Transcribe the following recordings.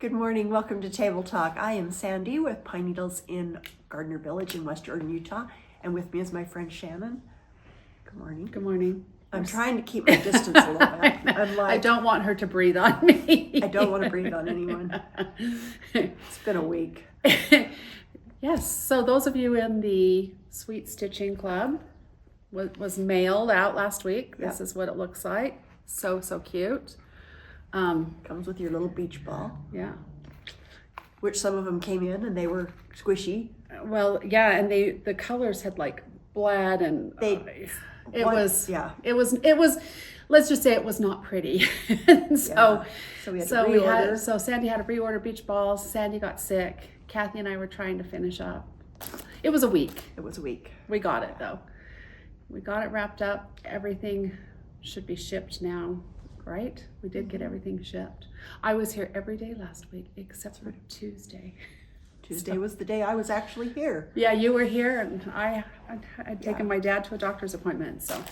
Good morning. Welcome to Table Talk. I am Sandy with Pine Needles in Gardner Village in West Jordan, Utah. And with me is my friend Shannon. Good morning. Good morning. I'm trying to keep my distance a little bit. I'm like, I don't want her to breathe on me. I don't want to breathe on anyone. It's been a week. Yes. So those of you in the Sweet Stitching Club was mailed out last week. Yep. This is what it looks like. So cute. Comes with your little beach ball, Yeah. which some of them came in and they were squishy. Well, yeah, and the colors had like bled and it was let's just say it was not pretty. So we had to reorder. So Sandy had to reorder beach balls. Sandy got sick. Kathy and I were trying to finish up. It was a week. It was a week. We got it though. We got it wrapped up. Everything should be shipped now, right? We did get everything shipped. I was here every day last week except for Tuesday. Tuesday was the day I was actually here. Yeah, you were here, and I'd taken my dad to a doctor's appointment. So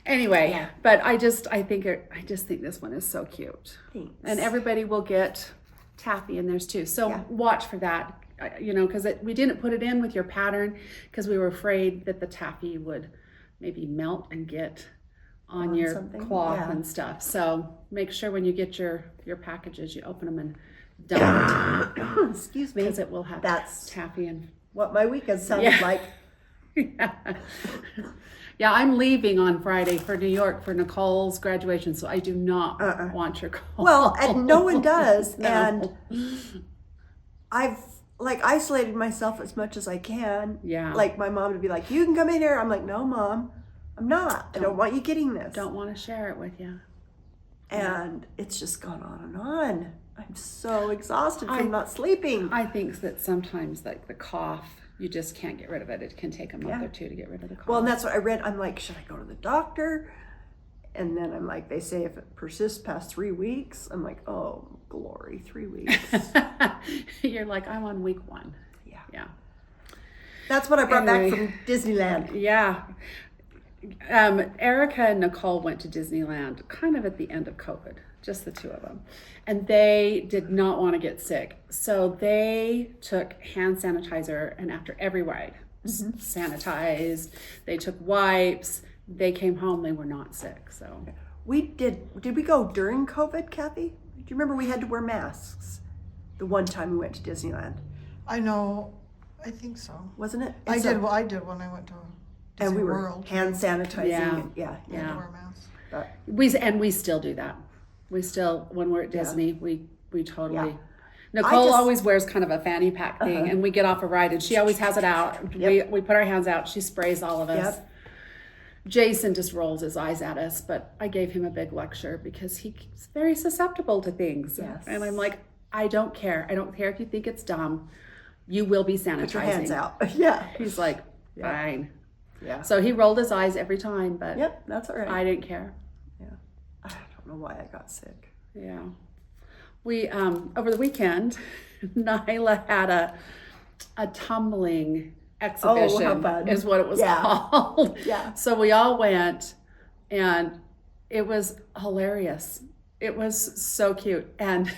anyway, but I just think this one is so cute. Thanks. And everybody will get taffy in theirs too. So watch for that, because we didn't put it in with your pattern because we were afraid that the taffy would maybe melt and get on your cloth and stuff. So make sure when you get your packages, you open them and dump it. Excuse me. Because it will have taffy and what my weekend sounded like. Yeah, I'm leaving on Friday for New York for Nicole's graduation, so I do not want your call. Well, and no one does. No. And I've isolated myself as much as I can. Yeah. Like my mom would be like, "You can come in here." I'm like, "No, Mom, I'm not. I don't want you getting this." Don't want to share it with you. And it's just gone on and on. I'm so exhausted from not sleeping. I think that sometimes, like the cough, you just can't get rid of it. It can take a month or two to get rid of the cough. Well, and that's what I read. I'm like, should I go to the doctor? And then I'm like, they say if it persists past 3 weeks, I'm like, oh, glory, 3 weeks. You're like, I'm on week 1. Yeah. That's what I brought back from Disneyland. Yeah. Erica and Nicole went to Disneyland kind of at the end of COVID, just the two of them. And they did not want to get sick. So they took hand sanitizer and after every ride, sanitized. They took wipes. They came home, they were not sick. So Did we go during COVID, Kathy? Do you remember we had to wear masks the one time we went to Disneyland? I know. I think so. Wasn't it? I did when I went to Disney and we were World. hand sanitizing. Yeah. And, I had to wear masks. We still do that. We still, when we're at Disney, we totally. Yeah. Nicole always wears kind of a fanny pack thing, and we get off a ride, and she always has it out. Yep. We put our hands out. She sprays all of us. Yep. Jason just rolls his eyes at us, but I gave him a big lecture because he's very susceptible to things. Yes. And I'm like, I don't care. I don't care if you think it's dumb. You will be sanitizing. Put your hands out. Yeah. He's like, fine. Yeah. So he rolled his eyes every time, but that's all right. I didn't care. Yeah. I don't know why I got sick. Yeah. We, over the weekend, Nyla had a tumbling exhibition, how fun. is what it was called. Yeah. So we all went, and it was hilarious. It was so cute. And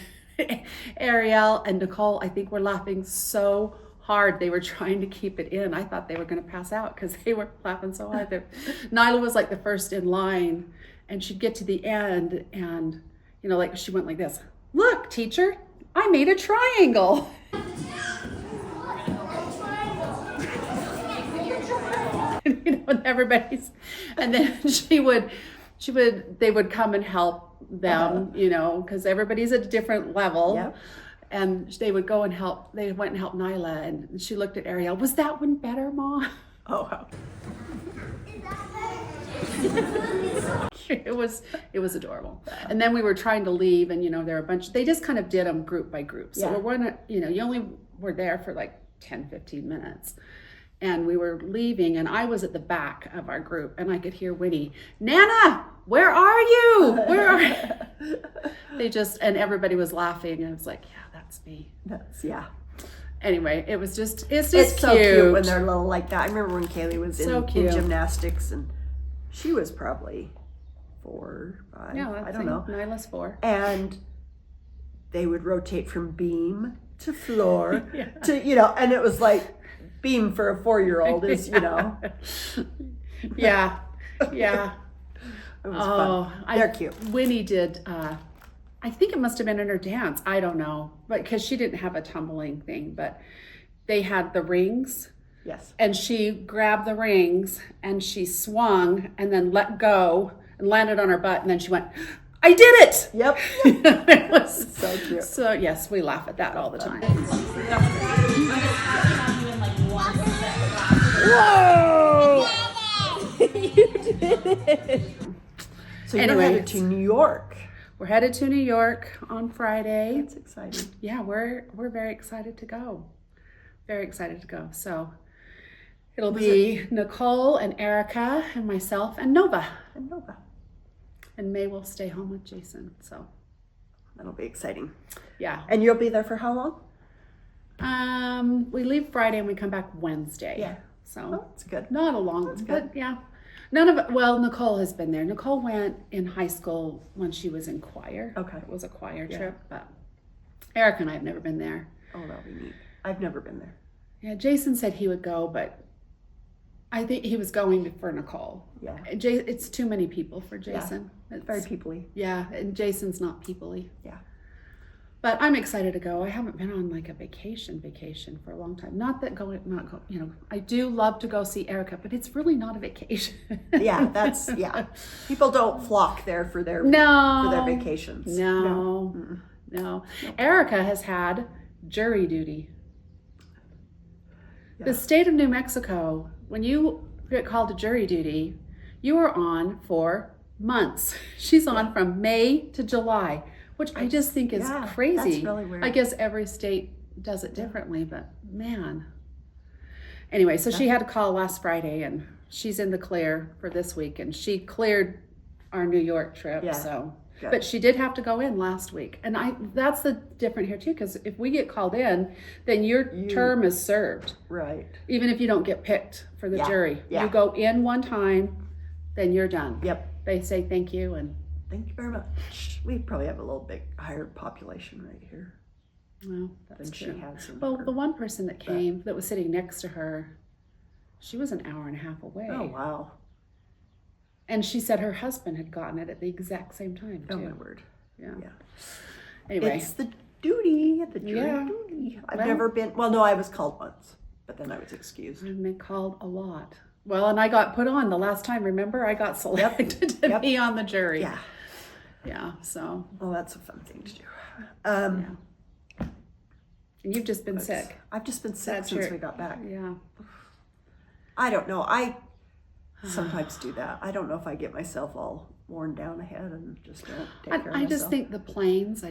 Ariel and Nicole, I think, were laughing so hard. They were trying to keep it in. I thought they were going to pass out because they were laughing so hard. Nyla was like the first in line, and she'd get to the end, and like she went like this. Look, teacher, I made a triangle. And everybody's, and then they would come and help them, because everybody's at a different level. Yep. And they would go and help. They went and helped Nyla, and she looked at Ariel. Was that one better, Mom? Oh, wow. It was adorable. And then we were trying to leave, and there were a bunch. They just kind of did them group by group. So you only were there for like 10-15 minutes. And we were leaving, and I was at the back of our group, and I could hear Winnie, Nana, where are you? Where are you? And everybody was laughing, and I was like, yeah, that's me. Anyway, it's just so cute when they're little like that. I remember when Kaylee was in gymnastics, and she was probably 4 or 5. Yeah, I don't know. Nyla's 4. And they would rotate from beam to floor Yeah. to, and it was like beam for a 4-year-old is, Yeah. Yeah. it was fun. They're cute. Winnie did, I think it must have been in her dance. I don't know. But because she didn't have a tumbling thing, but they had the rings. Yes. And she grabbed the rings and she swung and then let go and landed on her butt. And then she went, I did it. Yep. It was So cute. So yes, we laugh at that all the time. Whoa! You did it. So you're Anyway, headed to New York. We're headed to New York on Friday. That's exciting. Yeah, we're very excited to go. Very excited to go. So it'll be Nicole and Erica and myself and Nova. And Nova. And May will stay home with Jason. So That'll be exciting. yeah. And you'll be there for how long? We leave Friday and we come back Wednesday. Yeah. So Oh, that's good. not a long, That's but yeah. None of it. Well, Nicole has been there. Nicole went in high school when she was in choir. Okay. It was a choir Yeah. trip, but Erica and I have never been there. Oh, that'll be neat. I've never been there. Yeah, Jason said he would go, but I think he was going for Nicole. Yeah. It's too many people for Jason. It's Very people-y. Yeah, and Jason's not people-y. Yeah. But I'm excited to go. I haven't been on like a vacation for a long time. Not I do love to go see Erica, but it's really not a vacation. Yeah, people don't flock there for their vacations. No. Erica has had jury duty. Yeah. The state of New Mexico, when you get called to jury duty, you are on for months. She's on from May to July, which I just think is crazy. That's really weird. I guess every state does it differently, but man. Anyway, so she had a call last Friday and she's in the clear for this week and she cleared our New York trip. Yeah. So, Good. but she did have to go in last week. And that's the different here too, because if we get called in, then your term is served. Right. Even if you don't get picked for the jury. Yeah. You go in one time, then you're done. Yep. They say thank you and Thank you very much. We probably have a little bit higher population right here well, that's than she true. has. In Well, her. the one person that came that was sitting next to her, she was an hour and a half away. Oh, wow. And she said her husband had gotten it at the exact same time too. Oh, my word. Yeah. Yeah. Anyway. It's the duty, the jury Yeah. duty. I've Well- never been, no, I was called once, but then I was excused. I've been called a lot. Well, and I got put on the last time, remember? I got selected to Yep. be on the jury. Yeah. Yeah, so. Well, that's a fun thing to do. And you've just been That's- sick. I've just been sick That's since your- we got back. Yeah. I don't know. I sometimes do that. I don't know if I get myself all worn down ahead and just don't take care of myself. I just think the planes,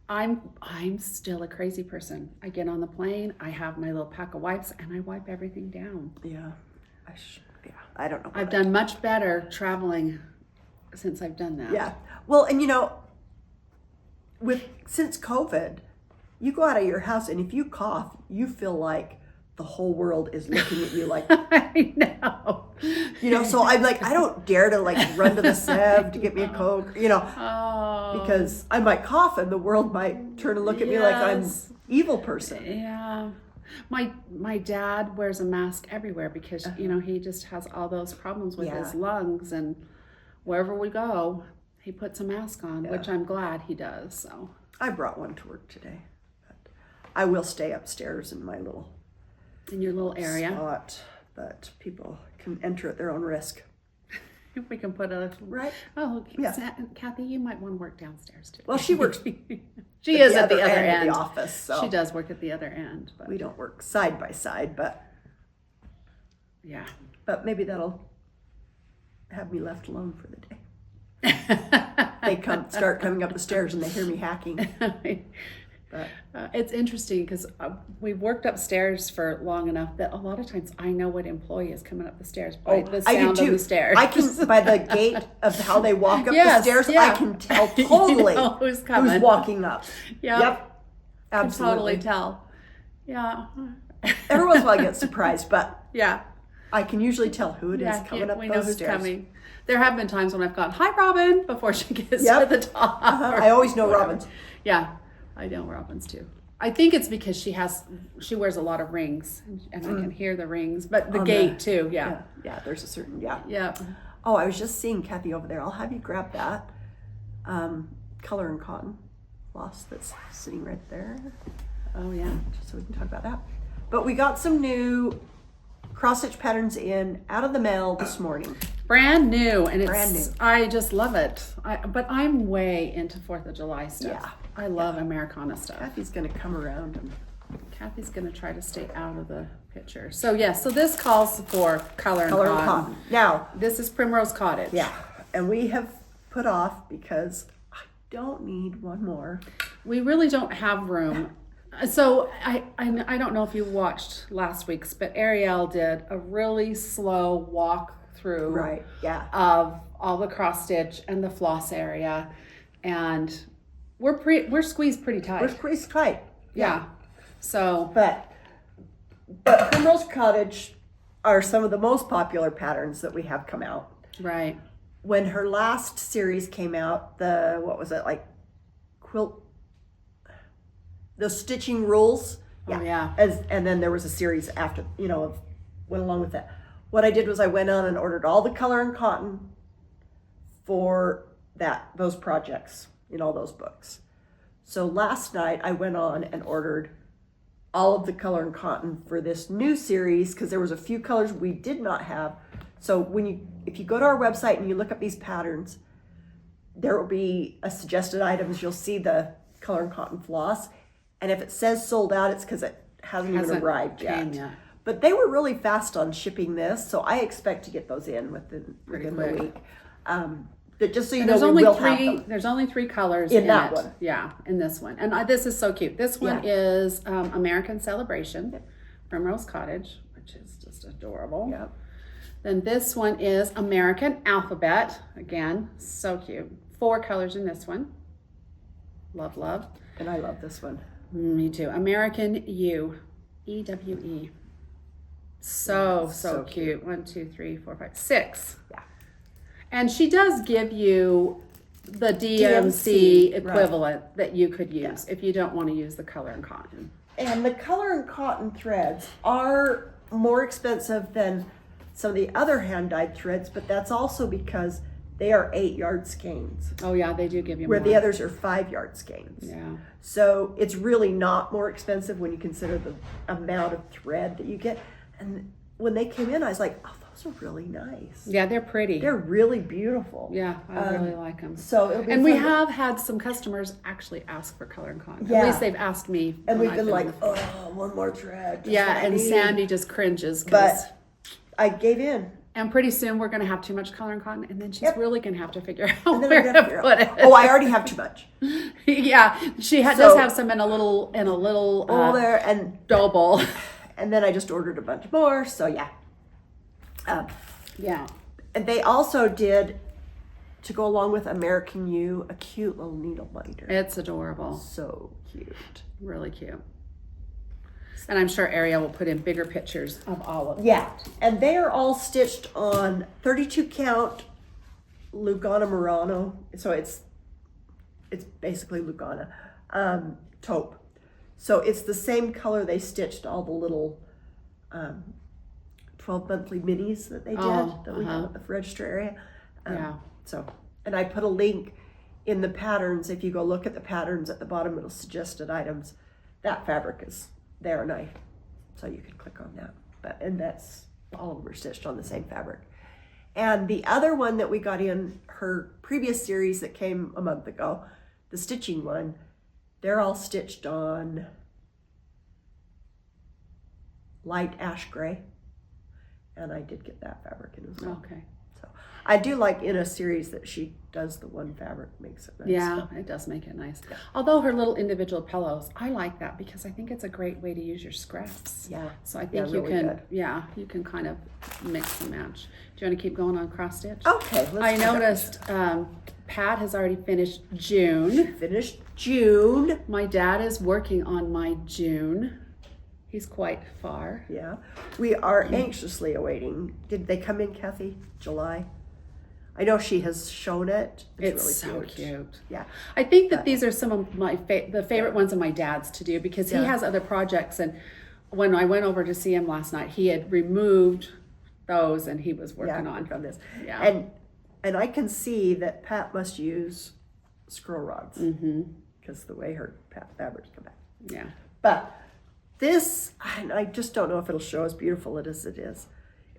I'm still a crazy person. I get on the plane, I have my little pack of wipes, and I wipe everything down. Yeah. I don't know. I've done much better traveling since I've done that. Yeah. Well, and since COVID, you go out of your house and if you cough, you feel like the whole world is looking at you like, I know. So I'm like, I don't dare to run to the Sev to get me a Coke, Oh. because I might cough and the world might turn and look at me like I'm Yes. evil person. Yeah. My dad wears a mask everywhere because, he just has all those problems with his lungs, and wherever we go, he puts a mask on, which I'm glad he does. So I brought one to work today. But I will stay upstairs in my little in your little area, spot, but people can enter at their own risk. if we can put a Right? Oh, Yeah. Kathy, you might want to work downstairs too. Well, she works She is at the other end end. of the office, so She does work at the other end, but we don't work side by side, but yeah. maybe that'll have me left alone for the day. They start coming up the stairs and they hear me hacking. But It's interesting because we've worked upstairs for long enough that a lot of times I know what employee is coming up the stairs by the I sound do of too. the stairs. I can, by the gate of how they walk up Yes, the stairs, yeah. I can tell totally You know who's coming. who's walking up. Yep. Yep. Can Absolutely. totally tell. Yeah. Every once in a while I get surprised, but Yeah. I can usually tell who it is coming up we those know who's stairs. coming. There have been times when I've gone, "Hi, Robin," before she gets Yep. to the top. I always know Whatever. Robin's. Yeah, I know Robin's too. I think it's because she wears a lot of rings, and I can hear the rings, but the On gate too. Yeah. Yeah, there's a certain, yeah. Yeah. Oh, I was just seeing Kathy over there. I'll have you grab that color and cotton floss that's sitting right there, Oh yeah. just so we can talk about that. But we got some new cross stitch patterns out of the mail this morning. Brand new, and it's Brand new. I just love it. But I'm way into 4th of July stuff. Yeah. I love Americana stuff. Kathy's gonna come around and Kathy's gonna try to stay out of the picture. So so this calls for color and color and cotton. cotton. Now, This is Primrose Cottage. yeah, and we have put off because I don't need one more. We really don't have room. So I don't know if you watched last week's, but Ariel did a really slow walk through Right, yeah. of all the cross stitch and the floss area, and we're squeezed pretty tight. We're squeezed tight. yeah. So But Primrose Cottage are some of the most popular patterns that we have come out. right. When her last series came out, what was it, like the stitching rules? Oh, yeah. And then there was a series after, went along with that. What I did was I went on and ordered all the color and cotton for those projects in all those books. So last night I went on and ordered all of the color and cotton for this new series because there was a few colors we did not have. So if you go to our website and you look up these patterns, there will be a suggested items. You'll see the color and cotton floss, and if it says sold out, it's because it hasn't even arrived came yet. But they were really fast on shipping this, so I expect to get those in within the quick. week. But just so you And know, there's we only will have them. there's only 3 colors In that it. one. Yeah, in this one. And this is so cute. This one is American Celebration, Primrose Cottage, which is just adorable. Yep. Then this one is American Alphabet. Again, so cute. 4 colors in this one. Love, love. And I love this one. Me too. American U, EWE. So so cute. 1, 2, 3, 4, 5, 6. Yeah. And she does give you the DMC DMC, equivalent that you could use if you don't want to use the color and cotton. And the color and cotton threads are more expensive than some of the other hand-dyed threads, but that's also because they are 8-yard skeins, Oh yeah, they do give you where more. the others are 5-yard skeins. Yeah. So it's really not more expensive when you consider the amount of thread that you get. And when they came in, I was like, oh, those are really nice. Yeah, they're pretty. They're really beautiful. Yeah, I really like them. So it'll be And we fun to- have had some customers actually ask for color and cotton. Yeah. At least they've asked me. And when we've I've been like, on the phone. oh, one more thread. just Yeah, what I and need. Sandy just cringes. 'Cause- But I gave in. and pretty soon we're going to have too much color and cotton, and then she's really going to have to figure out And then where I'm gonna to figure put out- it. Oh, I already have too much. Yeah, she does So- have some in a little There and double. and then I just ordered a bunch more. So yeah. Yeah. And they also did, to go along with American U, a cute little needle binder. It's adorable. So cute. Really cute. And I'm sure Ariel will put in bigger pictures of all of them. Yeah, and they are all stitched on 32 count Lugana Murano. So it's basically Lugana taupe. So it's the same color they stitched all the little 12 monthly minis that they did that we have at the register area. Yeah. So, and I put a link in the patterns. If you go look at the patterns at the bottom, it'll suggested items. That fabric is there, and so you can click on that. And that's all of them are stitched on the same fabric. And the other one that we got in her previous series that came a month ago, the stitching one, they're all stitched on light ash gray. And I did get that fabric in as well. Okay. So I do like in a series that she does the one fabric, makes it nice. Yeah, it does make it nice. Although her little individual pillows, I like that because I think it's a great way to use your scraps. Yeah. So I think Yeah, you really can, good. you can kind of mix and match. Do you want to keep going on cross stitch? Okay. I noticed Pat has already finished June. Finished June. My dad is working on my June. He's quite far. Yeah. We are anxiously awaiting. Did they come in, Kathy? July? I know she has shown it. It's really so cute. Yeah. I think that these are some of my the favorite ones of my dad's to do, because he Yeah. has other projects. And when I went over to see him last night, he had removed those and he was working on this. Yeah. And I can see that Pat must use scroll rods because the way her fabrics come back. Yeah. But this, and I just don't know if it'll show as beautiful as it is.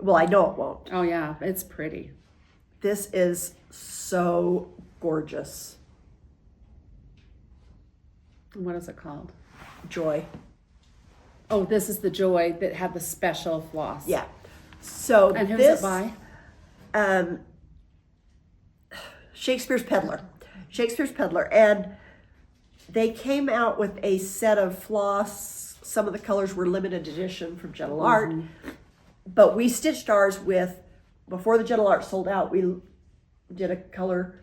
Well, I know it won't. Oh yeah, it's pretty. This is so gorgeous. What is it called? Joy. Oh, this is the Joy that had the special floss. Yeah. So And who's this, it by? Shakespeare's Peddler. Shakespeare's Peddler. And they came out with a set of floss. Some of the colors were limited edition from Gentle Art. But we stitched ours with, before the Gentle Art sold out, we did a color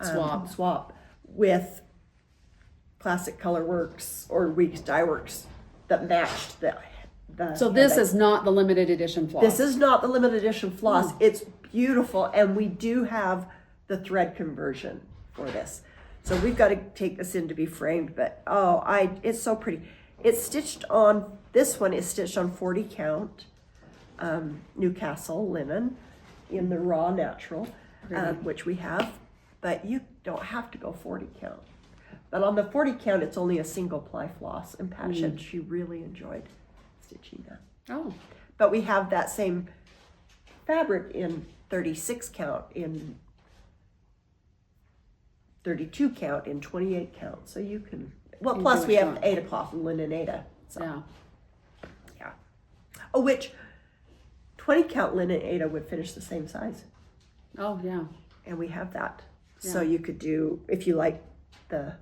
swap with Classic Color Works or Weeks Dye Works that matched the So this handbag. is not the limited edition floss. This is not the limited edition floss. It's beautiful, and we do have the thread conversion for this. So we've got to take this in to be framed, but it's so pretty. It's stitched on, this one is stitched on 40 count Newcastle linen in the raw natural, which we have, but you don't have to go 40 count. But on the 40 count, it's only a single ply floss, and Pat said she really enjoyed stitching that. Oh, But we have that same fabric in 36 count, in 32 count, in 28 count. So you can, well, You plus do we what you have want. Ada cloth and linen Ada. So, yeah. yeah. Oh, which 20 count linen Ada would finish the same size. Oh, yeah. And we have that. So Yeah. you could do, if you like the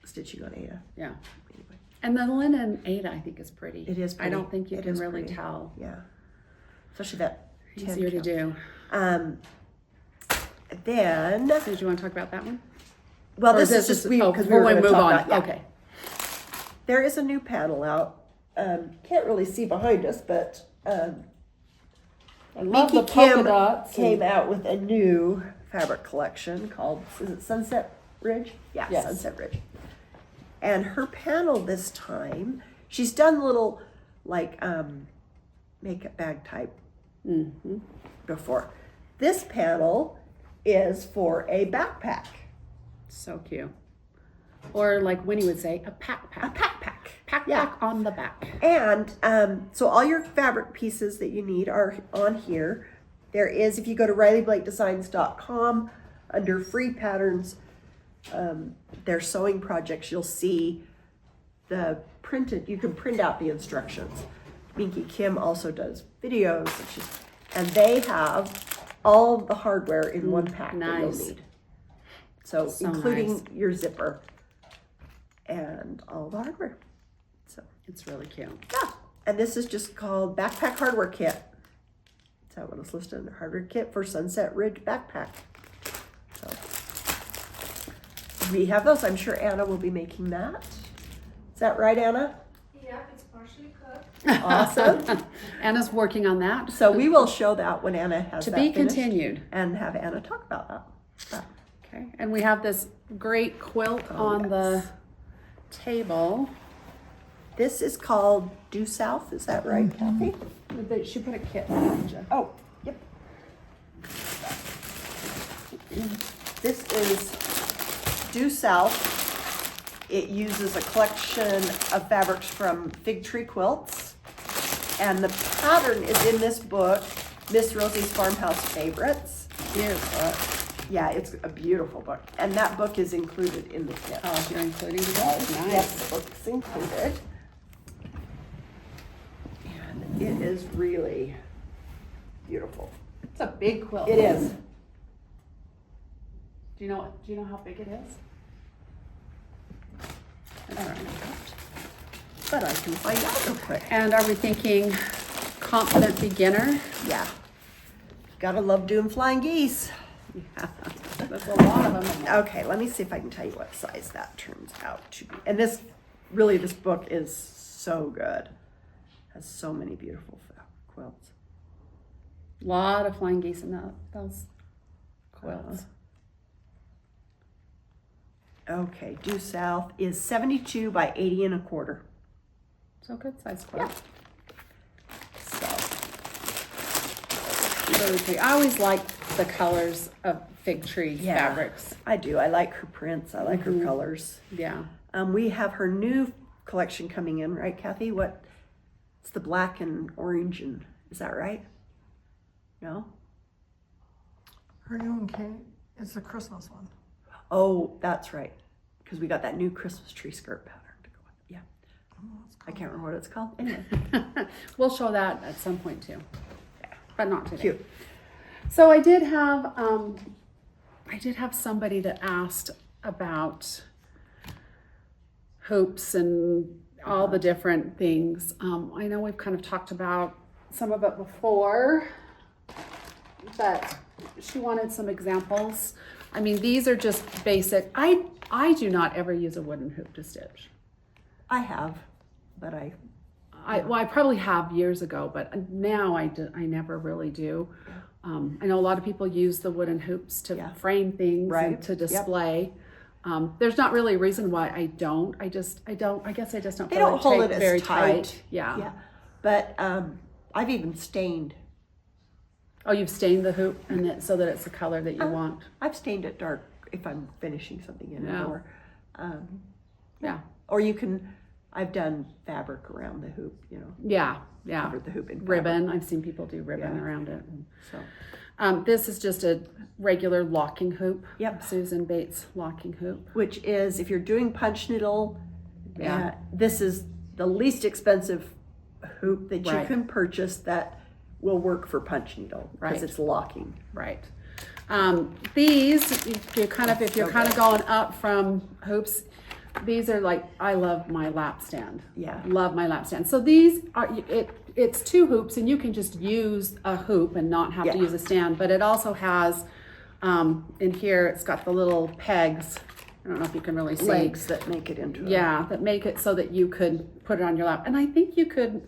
stitching on Ada. Yeah. Anyway, And the linen Ada, I think, is pretty. it is pretty. I don't think you It can is really pretty. tell. Yeah. Especially that 10 Easier to count. do. Then, So did you want to talk about that one? well, Or this is just, because we were going to move talk on. about, yeah. Okay. There is a new panel out. Can't really see behind us, but I love Minky the polka Kim dots. came out with a new fabric collection called, is it Sunset Ridge? Yeah, Yes. Sunset Ridge. And her panel this time, she's done little like makeup bag type before. This panel is for a backpack. So cute. Or like Winnie would say, a pack pack. A backpack. Pack Yeah. pack on the back. And so all your fabric pieces that you need are on here. There is, if you go to RileyBlakeDesigns.com, under free patterns, their sewing projects, you'll see the printed, you can print out the instructions. Minky Kim also does videos, and they have all the hardware in one pack that you'll nice. need. So including nice. your zipper and all the hardware. So It's really cute. yeah, and this is just called Backpack Hardware Kit. Is that what it's listed in the hardware kit for Sunset Ridge backpack? So we have those. I'm sure Anna will be making that. Is that right, Anna? Yeah, it's partially cooked. Awesome. Anna's working on that. So we will show that when Anna has To that be finished, continued. and have Anna talk about that. Okay. And we have this great quilt on the yes. table. This is called Due South. Is that right, Kathy? She put a kit in it, didn't you? Oh, yep. This is Due South. It uses a collection of fabrics from Fig Tree Quilts. And the pattern is in this book, Miss Rosie's Farmhouse Favorites. Beautiful. Yeah, it's a beautiful book. And that book is included in the kit. Oh, you're including the nice. Yes, the book's included. And it is really beautiful. It's a big quilt. It is. Do you know how big it is? But I can find out real quick. And are we thinking confident beginner? Yeah. Gotta love doing flying geese. Yeah, there's a lot of them. Okay, let me see if I can tell you what size that turns out to be. And this book is so good. has so many beautiful quilts. A lot of flying geese in those quilts. Okay, due south is 72 by 80 and a quarter. So good size quilt. So, Really pretty. I always like the colors of fig tree Yeah. fabrics. I do. I like her prints. I like Mm-hmm. her colors. Yeah. We have her new collection coming in, right, Kathy? It's the black and orange, and is that right? No? Her new one came, it's the Christmas one. Oh, that's right. Because we got that new Christmas tree skirt pattern to go with. Yeah. I can't remember what it's called. Anyway, We'll show that at some point too, but not today. cute. So I did have somebody that asked about hoops and all the different things. I know we've kind of talked about some of it before, but she wanted some examples. I mean, these are just basic. I do not ever use a wooden hoop to stitch. I have, but I probably have years ago, but now I never really do. I know a lot of people use the wooden hoops to frame things Right. and to display. There's not really a reason why I don't. I guess I just don't. they feel don't hold take it as very tight. Yeah. Yeah. But I've even stained. Oh, you've stained the hoop so that it's the color that you want. I've stained it dark if I'm finishing something in Yeah. it, or Yeah. or you can. I've done fabric around the hoop. Yeah. Covered the hoop in fabric. Ribbon. I've seen people do ribbon Yeah. around it. So This is just a regular locking hoop. Yep. Susan Bates locking hoop. which is if you're doing punch needle, Yeah. this is the least expensive hoop that you Right. can purchase that will work for punch needle because Right. it's locking. Right. These, if you're kind of going up from hoops, these are like, I love my lap stand. Yeah. Love my lap stand. So these are, it's two hoops and you can just use a hoop and not have to Yeah. use a stand, but it also has, in here, it's got the little pegs. I don't know if you can really see. Legs that make it into Yeah, that make it so that you could put it on your lap. And I think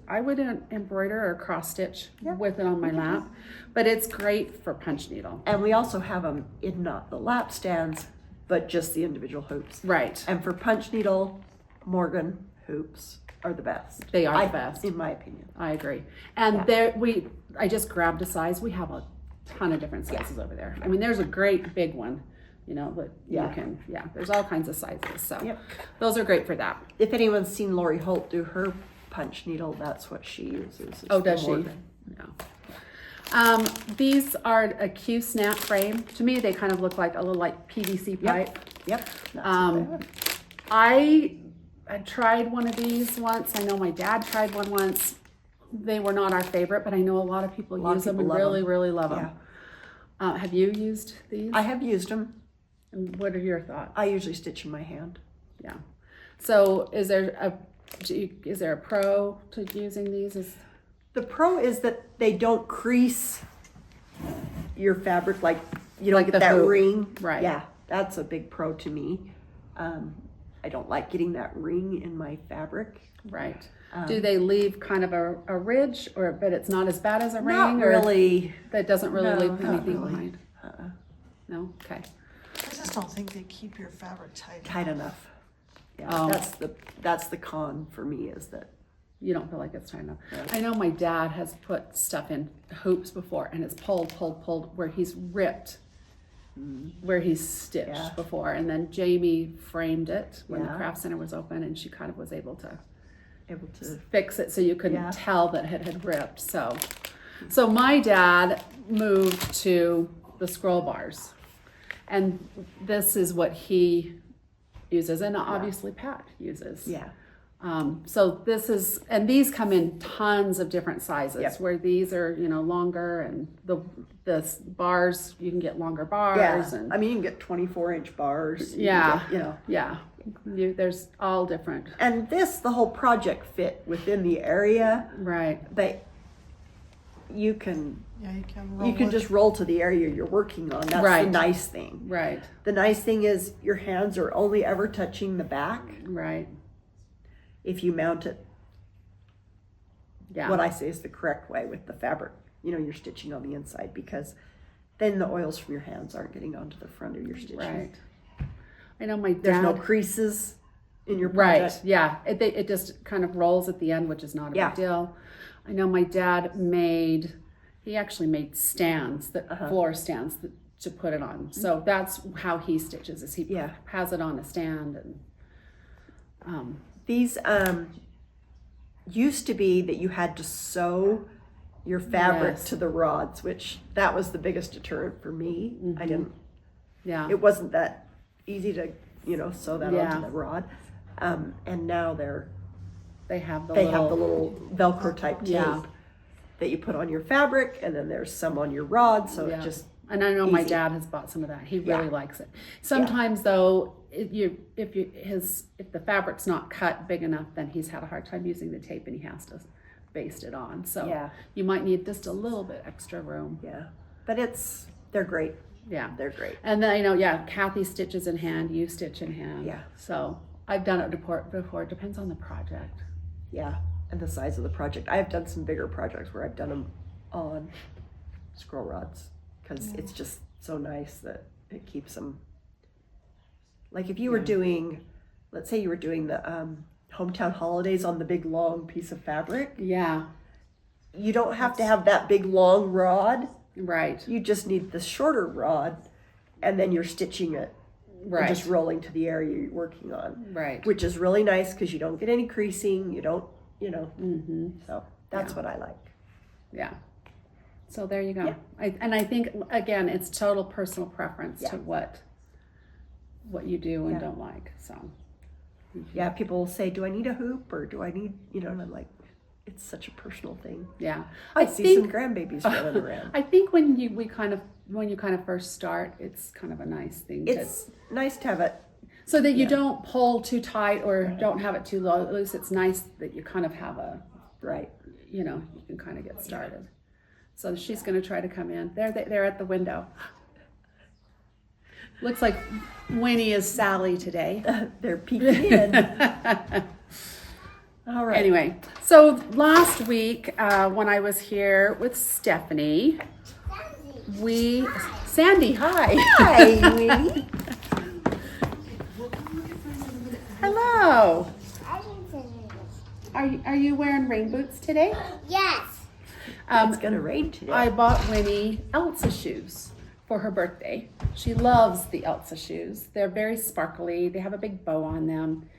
I would embroider or cross stitch with it on my lap, but it's great for punch needle. And we also have them in not the lap stands, but just the individual hoops. Right. And for punch needle, Morgan hoops are the best. They are the best. In my opinion. I agree. And I just grabbed a size. We have a ton of different sizes over there. I mean, there's a great big one, but you can, there's all kinds of sizes. So Yep. those are great for that. If anyone's seen Lori Holt do her punch needle, that's what she uses. Oh, is does the she? Morgan. No. These are a Q snap frame. To me, they kind of look like a little like PVC pipe. Yep. That's what they are. I tried one of these once. I know my dad tried one once. They were not our favorite, but I know a lot of people use them and people love really, them. really love them. Have you used these? I have used them. And what are your thoughts? I usually stitch in my hand. Yeah. So is there a pro to using these? The pro is that they don't crease your fabric, like you don't Like get the that hoop. ring. Right. Yeah, that's a big pro to me. I don't like getting that ring in my fabric. Right. Do they leave kind of a ridge, but it's not as bad as a ring? Not or really. That doesn't really No, leave not anything really. behind? No? Okay. I just don't think they keep your fabric tight. Tight enough. Yeah, Oh. that's the con for me is that You don't feel like it's tight enough. I know my dad has put stuff in hoops before and it's pulled where he's ripped, where he's stitched Yeah. before. And then Jamie framed it when the Yeah. craft center was open and she kind of was able to able to fix it so you couldn't Yeah. tell that it had ripped. So my dad moved to the scroll bars and this is what he uses and obviously Pat uses. yeah. So and these come in tons of different sizes. Yep. Where these are, longer, and the bars you can get longer bars, and I mean, you can get 24-inch bars. You yeah, can get, there's all different. And the whole project fit within the area, Right. but you can Yeah, you can roll you can it. just roll to the area you're working on. That's Right. the nice thing. Right. The nice thing is your hands are only ever touching the back Right. if you mount it Yeah. what I say is the correct way with the fabric. You know, you're stitching on the inside, because then the oils from your hands aren't getting onto the front of your stitching. Right. I know my dad. There's no creases in your Right. project. Yeah. It just kind of rolls at the end, which is not a Yeah. big deal. I know my dad he actually made stands, floor stands to put it on. So that's how he stitches, is he Yeah. has it on a stand. And These used to be that you had to sew your fabric Yes. to the rods, which that was the biggest deterrent for me. I didn't. yeah. It wasn't that easy to sew that Yeah. onto the rod. And now They have the they little, have the little Velcro type tape Yeah. that you put on your fabric, and then there's some on your rod, so Yeah. it just And I know my easy. dad has bought some of that. He really Yeah. likes it. Sometimes though, if the fabric's not cut big enough, then he's had a hard time using the tape and he has to baste it on. So Yeah. you might need just a little bit extra room. but they're great. Yeah. They're great. And then Kathy stitches in hand, you stitch in hand. Yeah. So I've done it before. It depends on the project. Yeah, and the size of the project. I have done some bigger projects where I've done them on scroll rods, because it's just so nice that it keeps them. Like if you were doing, let's say you were doing the hometown holidays on the big long piece of fabric, Yeah. you don't have to have that big long rod. Right. You just need the shorter rod, and then you're stitching it and Right. just rolling to the area you're working on, Right. which is really nice because you don't get any creasing. You don't, Mm-hmm. so that's what I like. Yeah. So there you go. Yeah. I think again, it's total personal preference Yeah. to what you do and Yeah. don't like. So Yeah, people will say, do I need a hoop, or do I need, and I'm like, it's such a personal thing. yeah, I see some grandbabies running around. I think when you kind of first start, it's kind of a nice thing. It's nice to have it. So that you don't pull too tight or don't have it too loose. It's nice that you kind of have Right. you can kind of get started. So she's going to try to come in. They're at the window. Looks like Winnie is Sally today. They're peeking in. All right. Anyway, so last week when I was here with Stephanie, Sandy, hi. Hi, Winnie. Hello. Are you wearing rain boots today? Yes. It's going to rain today. I bought Winnie Elsa shoes for her birthday. She loves the Elsa shoes. They're very sparkly. They have a big bow on them.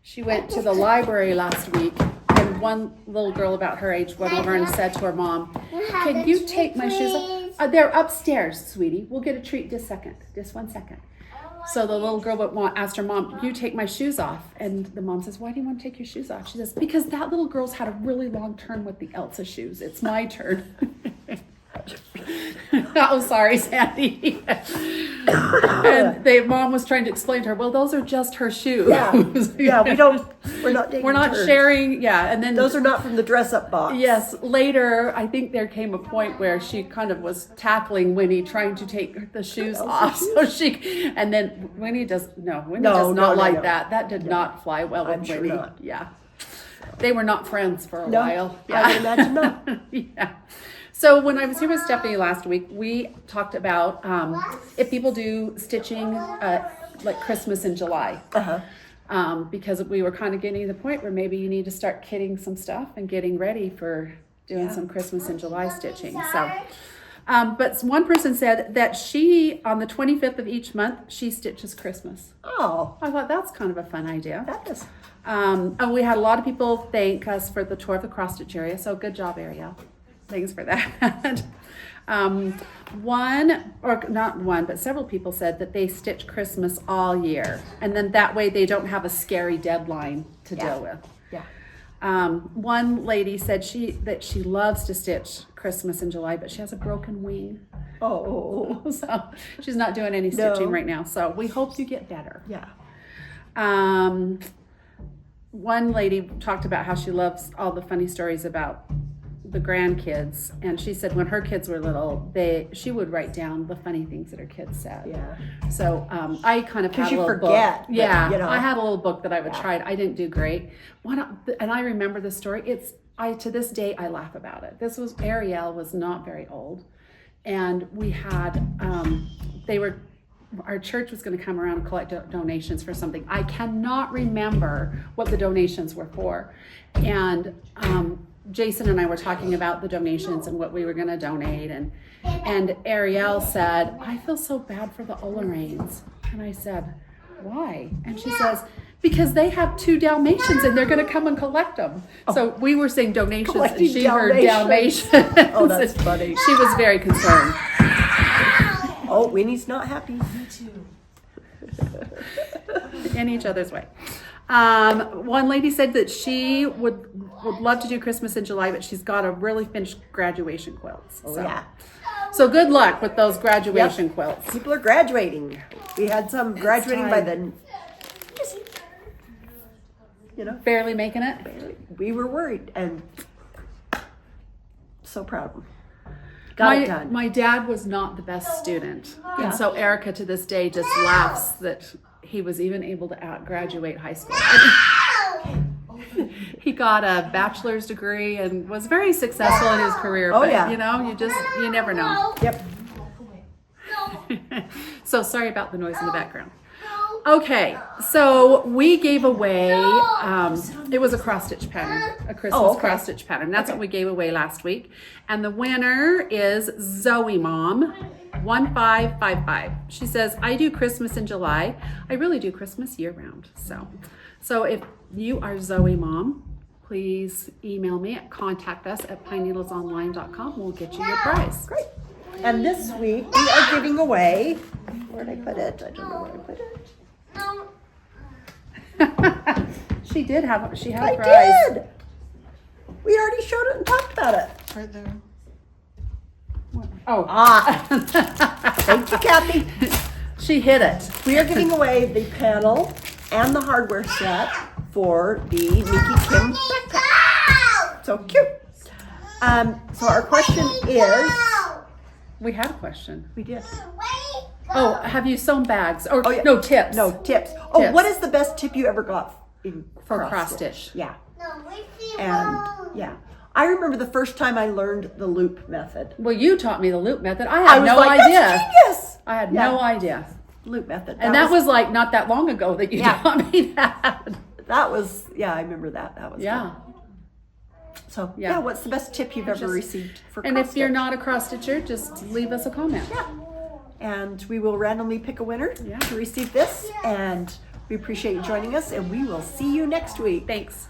She went to the library last week, and one little girl about her age went over and said to her mom, "Can you take my shoes off?" They're upstairs, sweetie. We'll get a treat just one second. So the little girl asked her mom, "You take my shoes off?" And the mom says, "Why do you want to take your shoes off?" She says, "Because that little girl's had a really long turn with the Elsa shoes. It's my turn." Oh, sorry, Sandy. And the mom was trying to explain to her, well, those are just her shoes. Yeah, we're not taking We're not turns. sharing. Yeah, and then Those are not from the dress-up box. yes, later, I think there came a point where she kind of was tackling Winnie, trying to take the shoes off. So and then Winnie does not like no. that. That did not fly well with I'm sure Winnie. not. Yeah. They were not friends for a No, while. I would imagine not. Yeah. So when I was here with Stephanie last week, we talked about if people do stitching like Christmas in July. Because we were kind of getting to the point where maybe you need to start kitting some stuff and getting ready for doing some Christmas in July stitching. So, but one person said that she, on the 25th of each month, she stitches Christmas. Oh, I thought that's kind of a fun idea. that is. And we had a lot of people thank us for the tour of the cross stitch area. So good job, Ariel. Thanks for that. But several people said that they stitch Christmas all year. And then that way they don't have a scary deadline to deal with. Yeah. One lady said that she loves to stitch Christmas in July, but she has a broken wing. Oh. So she's not doing any stitching No. right now. So we hope you get better. Yeah. One lady talked about how she loves all the funny stories about the grandkids, and she said when her kids were little, she would write down the funny things that her kids said. Yeah. So I kind of had 'Cause a you little forget, book. but, Yeah, you know. I had a little book that I would try. I didn't do great. And I remember the story. To this day I laugh about it. Ariel was not very old, and we had our church was going to come around and collect donations for something. I cannot remember what the donations were for. And Jason and I were talking about the donations and what we were going to donate. And Ariel said, I feel so bad for the Oleraines. And I said, why? And she says, because they have 2 Dalmatians and they're going to come and collect them. So we were saying donations Collecting and she heard Dalmatians. Dalmatians. Oh, that's funny. She was very concerned. Oh, Winnie's not happy. Me too. In each other's way. One lady said that she would love to do Christmas in July, but she's got to really finish graduation quilts. Oh, So- yeah. So good luck with those graduation quilts. People are graduating. We had some graduating by the, Barely making it. we were worried and so proud of them. Got it done. My dad was not the best student. Yeah. And so Erica to this day just laughs that he was even able to graduate high school. He got a bachelor's degree and was very successful in his career. Oh, but yeah. You never know. Yep. So sorry about the noise in the background. Okay, so we gave away, it was a cross-stitch pattern, a Christmas cross-stitch pattern. That's what we gave away last week. And the winner is Zoe Mom, 1555. She says, I do Christmas in July. I really do Christmas year-round. So if you are Zoe Mom, please email me at contactus@pineneedlesonline.com. We'll get you your prize. Great. And this week we are giving away, where did I put it? I don't know where I put it. She had a prize. I did. We already showed it and talked about it. Right there. Oh, Thank you, Kathy. she hit it. We are giving away the panel and the hardware set for the Mickey Kim backpack. So cute. So our question is, We had a question. we did. Oh, have you sewn bags? Or yeah. no, tips. No, tips. Oh, Tips. what is the best tip you ever got For cross stitch. Yeah. And yeah. I remember the first time I learned the loop method. Well, you taught me the loop method. I I had was no like, idea. that's genius. I had Yeah. no idea. Loop method. And that was like not that long ago that you Yeah. taught me that. That was, yeah, I remember that. That was Yeah. fun. So, Yeah. yeah, what's the best tip you've ever Just- received for And cross if you're stitch? not a cross stitcher, just leave us a comment. Yeah. And we will randomly pick a winner Yeah. to receive this. And we appreciate you joining us, and we will see you next week. Thanks.